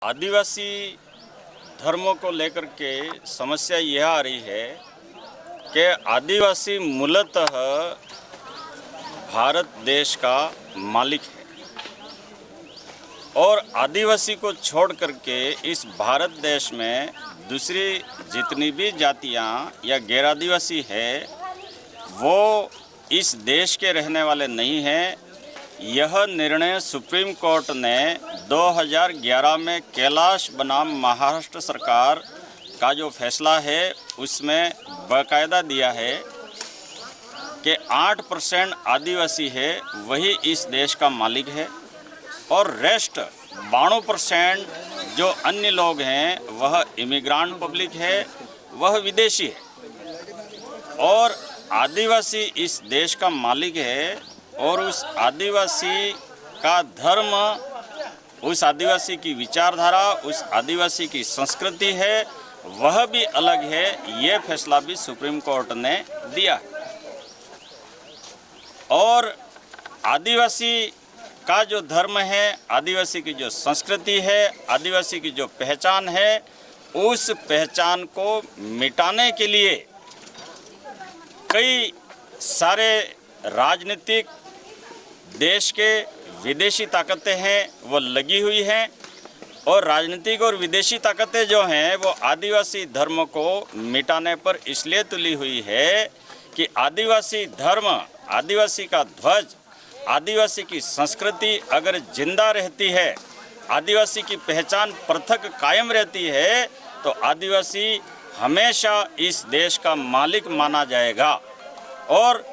आदिवासी धर्मों को लेकर के समस्या यह आ रही है कि आदिवासी मूलतः भारत देश का मालिक है और आदिवासी को छोड़ करके इस भारत देश में दूसरी जितनी भी जातियां या गैर आदिवासी है वो इस देश के रहने वाले नहीं हैं। यह निर्णय सुप्रीम कोर्ट ने 2011 में कैलाश बनाम महाराष्ट्र सरकार का जो फैसला है उसमें बाकायदा दिया है कि 8% आदिवासी है वही इस देश का मालिक है और रेस्ट 92% जो अन्य लोग हैं वह इमिग्रांट पब्लिक है, वह विदेशी है और आदिवासी इस देश का मालिक है और उस आदिवासी का धर्म, उस आदिवासी की विचारधारा, उस आदिवासी की संस्कृति है वह भी अलग है। ये फैसला भी सुप्रीम कोर्ट ने दिया है और आदिवासी का जो धर्म है, आदिवासी की जो संस्कृति है, आदिवासी की जो पहचान है, उस पहचान को मिटाने के लिए कई सारे राजनीतिक देश के विदेशी ताकतें हैं वो लगी हुई हैं और राजनीतिक और विदेशी ताकतें जो हैं वो आदिवासी धर्म को मिटाने पर इसलिए तुली हुई है कि आदिवासी धर्म, आदिवासी का ध्वज, आदिवासी की संस्कृति अगर जिंदा रहती है, आदिवासी की पहचान पृथक कायम रहती है तो आदिवासी हमेशा इस देश का मालिक माना जाएगा। और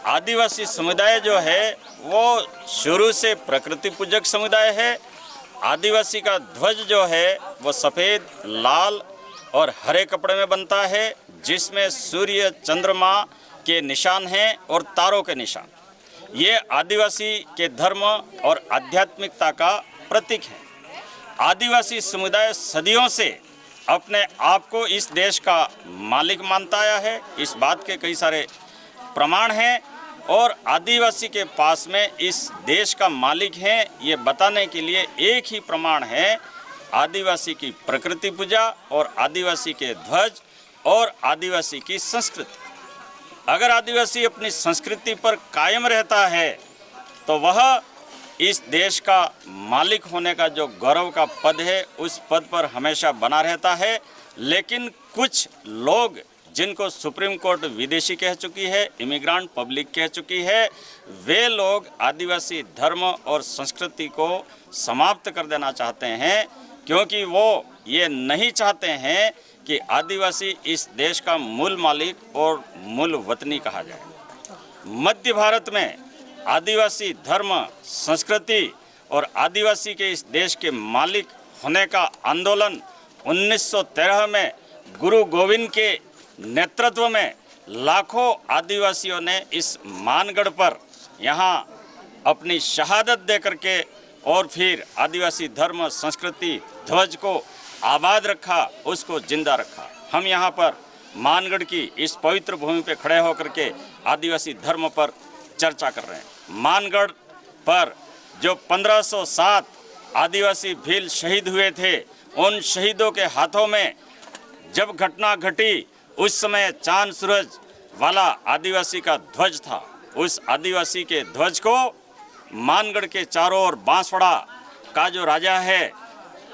आदिवासी समुदाय जो है वो शुरू से प्रकृति पूजक समुदाय है। आदिवासी का ध्वज जो है वो सफ़ेद, लाल और हरे कपड़े में बनता है जिसमें सूर्य, चंद्रमा के निशान हैं और तारों के निशान। ये आदिवासी के धर्म और आध्यात्मिकता का प्रतीक है। आदिवासी समुदाय सदियों से अपने आप को इस देश का मालिक मानता आया है। इस बात के कई सारे प्रमाण हैं और आदिवासी के पास में इस देश का मालिक है ये बताने के लिए एक ही प्रमाण है, आदिवासी की प्रकृति पूजा और आदिवासी के ध्वज और आदिवासी की संस्कृति। अगर आदिवासी अपनी संस्कृति पर कायम रहता है तो वह इस देश का मालिक होने का जो गौरव का पद है उस पद पर हमेशा बना रहता है। लेकिन कुछ लोग जिनको सुप्रीम कोर्ट विदेशी कह चुकी है, इमिग्रांट पब्लिक कह चुकी है, वे लोग आदिवासी धर्म और संस्कृति को समाप्त कर देना चाहते हैं क्योंकि वो ये नहीं चाहते हैं कि आदिवासी इस देश का मूल मालिक और मूल वतनी कहा जाए। मध्य भारत में आदिवासी धर्म, संस्कृति और आदिवासी के इस देश के मालिक होने का आंदोलन 1913 में गुरु गोविंद के नेतृत्व में लाखों आदिवासियों ने इस मानगढ़ पर यहाँ अपनी शहादत दे करके और फिर आदिवासी धर्म, संस्कृति, ध्वज को आबाद रखा, उसको जिंदा रखा। हम यहाँ पर मानगढ़ की इस पवित्र भूमि पे खड़े होकर के आदिवासी धर्म पर चर्चा कर रहे हैं। मानगढ़ पर जो 1507 आदिवासी भील शहीद हुए थे, उन शहीदों के हाथों में जब घटना घटी उस समय चांद सूरज वाला आदिवासी का ध्वज था। उस आदिवासी के ध्वज को मानगढ़ के चारों ओर बांसवाड़ा का जो राजा है,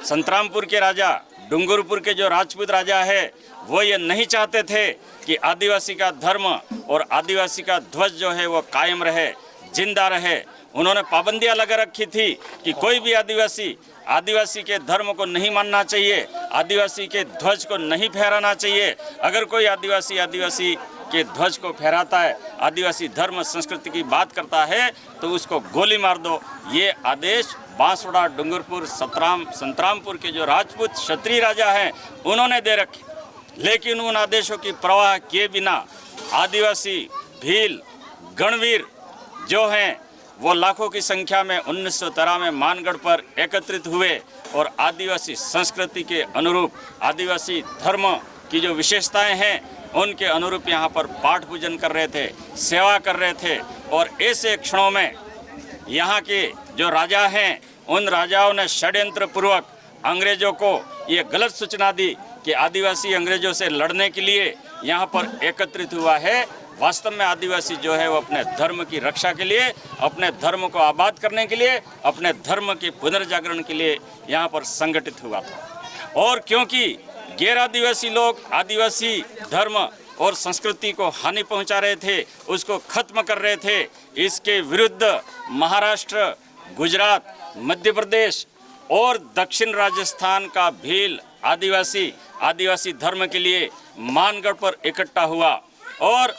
संतरामपुर के राजा, डूंगरपुर के जो राजपूत राजा है, वो ये नहीं चाहते थे कि आदिवासी का धर्म और आदिवासी का ध्वज जो है वो कायम रहे, जिंदा रहे। उन्होंने पाबंदियां लगा रखी थी कि कोई भी आदिवासी के धर्म को नहीं मानना चाहिए, आदिवासी के ध्वज को नहीं फहराना चाहिए। अगर कोई आदिवासी के ध्वज को फहराता है, आदिवासी धर्म संस्कृति की बात करता है तो उसको गोली मार दो। ये आदेश बांसवाड़ा, डूंगरपुर, संतरामपुर के जो राजपूत क्षत्रिय राजा हैं उन्होंने दे रखे। लेकिन उन आदेशों की परवाह किए बिना आदिवासी भील गणवीर जो हैं वो लाखों की संख्या में 1913 में मानगढ़ पर एकत्रित हुए और आदिवासी संस्कृति के अनुरूप, आदिवासी धर्म की जो विशेषताएं हैं उनके अनुरूप यहाँ पर पाठ पूजन कर रहे थे, सेवा कर रहे थे। और ऐसे क्षणों में यहाँ के जो राजा हैं उन राजाओं ने षड्यंत्र पूर्वक अंग्रेजों को ये गलत सूचना दी कि आदिवासी अंग्रेजों से लड़ने के लिए यहाँ पर एकत्रित हुआ है। वास्तव में आदिवासी जो है वो अपने धर्म की रक्षा के लिए, अपने धर्म को आबाद करने के लिए, अपने धर्म के पुनर्जागरण के लिए यहाँ पर संगठित हुआ था। और क्योंकि गैर आदिवासी लोग आदिवासी धर्म और संस्कृति को हानि पहुंचा रहे थे, उसको खत्म कर रहे थे, इसके विरुद्ध महाराष्ट्र, गुजरात, मध्य प्रदेश और दक्षिण राजस्थान का भील आदिवासी धर्म के लिए मानगढ़ पर इकट्ठा हुआ। और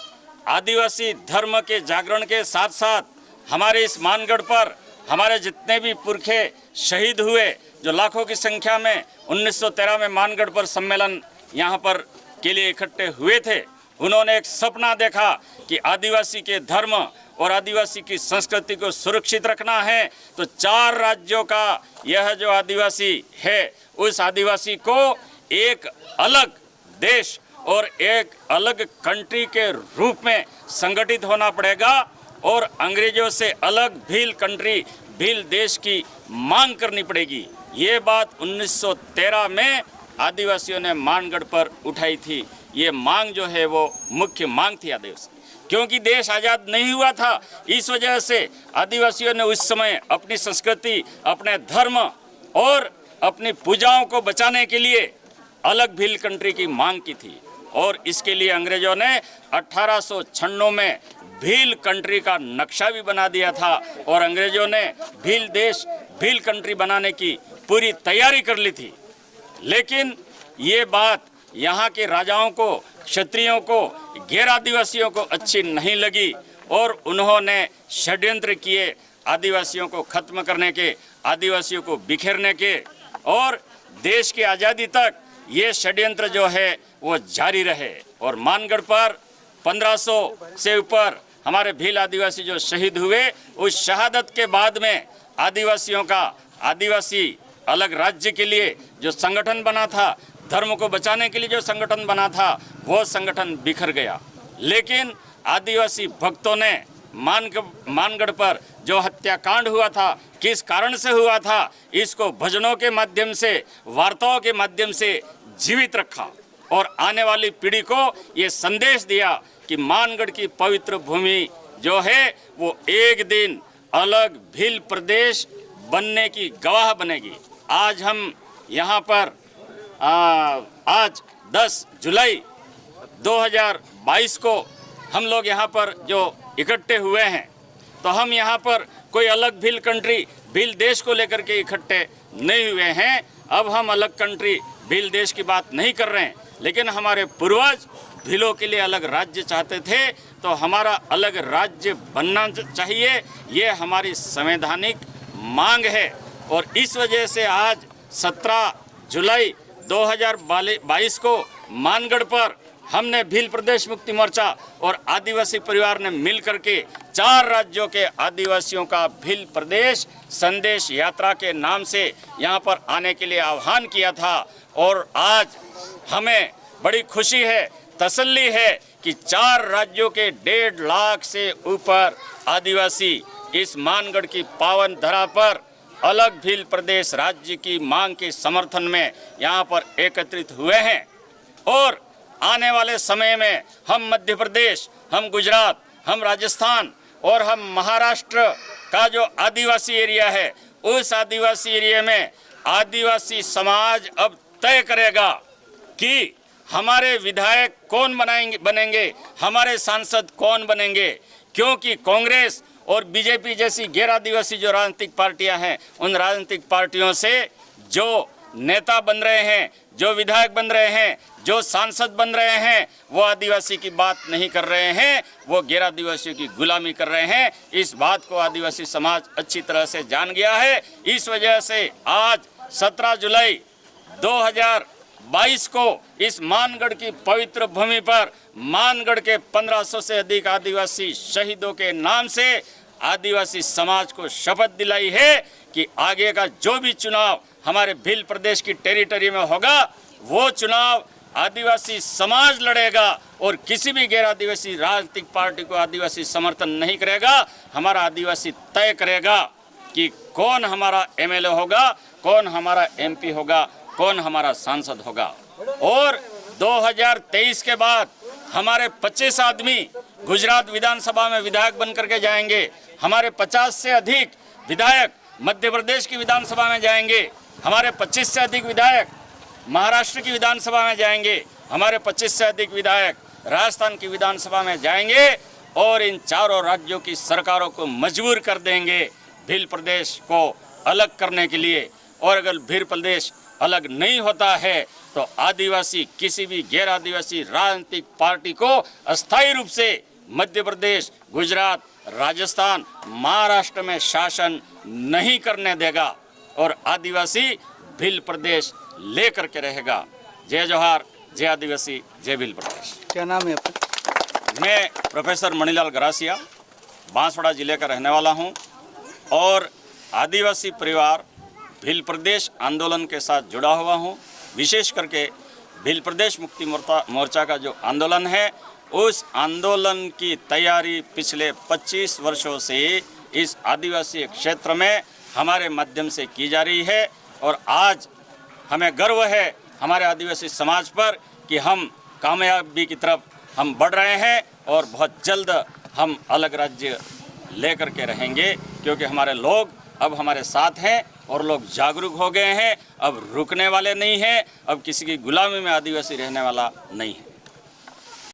आदिवासी धर्म के जागरण के साथ साथ हमारे इस मानगढ़ पर हमारे जितने भी पुरखे शहीद हुए, जो लाखों की संख्या में 1913 में मानगढ़ पर सम्मेलन यहाँ पर के लिए इकट्ठे हुए थे, उन्होंने एक सपना देखा कि आदिवासी के धर्म और आदिवासी की संस्कृति को सुरक्षित रखना है, तो 4 राज्यों का यह जो आदिवासी है, उस आदिवासी को एक अलग देश और एक अलग कंट्री के रूप में संगठित होना पड़ेगा और अंग्रेजों से अलग भील कंट्री, भील देश की मांग करनी पड़ेगी। ये बात 1913 में आदिवासियों ने मानगढ़ पर उठाई थी। ये मांग जो है वो मुख्य मांग थी आदिवासी, क्योंकि देश आज़ाद नहीं हुआ था। इस वजह से आदिवासियों ने उस समय अपनी संस्कृति, अपने धर्म और अपनी पूजाओं को बचाने के लिए अलग भील कंट्री की मांग की थी। और इसके लिए अंग्रेजों ने 1896 में भील कंट्री का नक्शा भी बना दिया था और अंग्रेजों ने भील देश, भील कंट्री बनाने की पूरी तैयारी कर ली थी। लेकिन ये बात यहाँ के राजाओं को, क्षत्रियों को, गैर आदिवासियों को अच्छी नहीं लगी और उन्होंने षड्यंत्र किए आदिवासियों को खत्म करने के, आदिवासियों को बिखेरने के। और देश की आज़ादी तक ये षड्यंत्र जो है वो जारी रहे। और मानगढ़ पर 1500 से ऊपर हमारे भील आदिवासी जो शहीद हुए, उस शहादत के बाद में आदिवासियों का आदिवासी अलग राज्य के लिए जो संगठन बना था, धर्म को बचाने के लिए जो संगठन बना था, वो संगठन बिखर गया। लेकिन आदिवासी भक्तों ने मानगढ़ पर जो हत्याकांड हुआ था, किस कारण से हुआ था, इसको भजनों के माध्यम से, वार्ताओं के माध्यम से जीवित रखा और आने वाली पीढ़ी को ये संदेश दिया कि मानगढ़ की पवित्र भूमि जो है वो एक दिन अलग भील प्रदेश बनने की गवाह बनेगी। आज हम यहाँ पर आज 10 जुलाई 2022 को हम लोग यहाँ पर जो इकट्ठे हुए हैं, तो हम यहाँ पर कोई अलग भील कंट्री, भील देश को लेकर के इकट्ठे नहीं हुए हैं। अब हम अलग कंट्री, भील देश की बात नहीं कर रहे हैं, लेकिन हमारे पूर्वज भीलों के लिए अलग राज्य चाहते थे, तो हमारा अलग राज्य बनना चाहिए। ये हमारी संवैधानिक मांग है। और इस वजह से आज 17 जुलाई 2022 को मानगढ़ पर हमने भील प्रदेश मुक्ति मोर्चा और आदिवासी परिवार ने मिल करके 4 राज्यों के आदिवासियों का भील प्रदेश संदेश यात्रा के नाम से यहाँ पर आने के लिए आह्वान किया था। और आज हमें बड़ी खुशी है, तसल्ली है कि 4 राज्यों के 1.5 लाख से ऊपर आदिवासी इस मानगढ़ की पावन धरा पर अलग भील प्रदेश राज्य की मांग के समर्थन में यहाँ पर एकत्रित हुए हैं। और आने वाले समय में हम मध्य प्रदेश, हम गुजरात, हम राजस्थान और हम महाराष्ट्र का जो आदिवासी एरिया है, उस आदिवासी एरिया में आदिवासी समाज अब तय करेगा कि हमारे विधायक कौन बनेंगे, हमारे सांसद कौन बनेंगे। क्योंकि कांग्रेस और बीजेपी जैसी गैर आदिवासी जो राजनीतिक पार्टियां हैं, उन राजनीतिक पार्टियों से जो नेता बन रहे हैं, जो विधायक बन रहे हैं, जो सांसद बन रहे हैं, वो आदिवासी की बात नहीं कर रहे हैं, वो गैर आदिवासियों की गुलामी कर रहे हैं। इस बात को आदिवासी समाज अच्छी तरह से जान गया है। इस वजह से आज 17 जुलाई 2022 को इस मानगढ़ की पवित्र भूमि पर मानगढ़ के 1500 से अधिक आदिवासी शहीदों के नाम से आदिवासी समाज को शपथ दिलाई है कि आगे का जो भी चुनाव हमारे भील प्रदेश की टेरिटरी में होगा, वो चुनाव आदिवासी समाज लड़ेगा और किसी भी गैर आदिवासी राजनीतिक पार्टी को आदिवासी समर्थन नहीं करेगा। हमारा आदिवासी तय करेगा। कि कौन हमारा एमएलए होगा, कौन हमारा एमपी होगा, कौन हमारा सांसद होगा। और 2023 के बाद हमारे 25 आदमी गुजरात विधानसभा में विधायक बन करके जाएंगे, हमारे 50 से अधिक विधायक मध्य प्रदेश की विधानसभा में जाएंगे, हमारे 25 से अधिक विधायक महाराष्ट्र की विधानसभा में जाएंगे, हमारे 25 से अधिक विधायक राजस्थान की विधानसभा में जाएंगे और इन चारों राज्यों की सरकारों को मजबूर कर देंगे भील प्रदेश को अलग करने के लिए। और अगर भील प्रदेश अलग नहीं होता है तो आदिवासी किसी भी गैर आदिवासी राजनीतिक पार्टी को अस्थायी रूप से मध्य प्रदेश, गुजरात, राजस्थान, महाराष्ट्र में शासन नहीं करने देगा और आदिवासी भील प्रदेश लेकर के रहेगा। जय जोहार, जय आदिवासी, जय भील प्रदेश। क्या नाम है आपका? मैं प्रोफेसर मणिलाल गरासिया बांसवाड़ा जिले का रहने वाला हूं और आदिवासी परिवार भील प्रदेश आंदोलन के साथ जुड़ा हुआ हूं। विशेष करके भील प्रदेश मुक्ति मोर्चा का जो आंदोलन है, उस आंदोलन की तैयारी पिछले 25 वर्षों से इस आदिवासी क्षेत्र में हमारे माध्यम से की जा रही है। और आज हमें गर्व है हमारे आदिवासी समाज पर कि हम कामयाबी की तरफ हम बढ़ रहे हैं और बहुत जल्द हम अलग राज्य लेकर के रहेंगे, क्योंकि हमारे लोग अब हमारे साथ हैं और लोग जागरूक हो गए हैं। अब रुकने वाले नहीं हैं, अब किसी की गुलामी में आदिवासी रहने वाला नहीं है।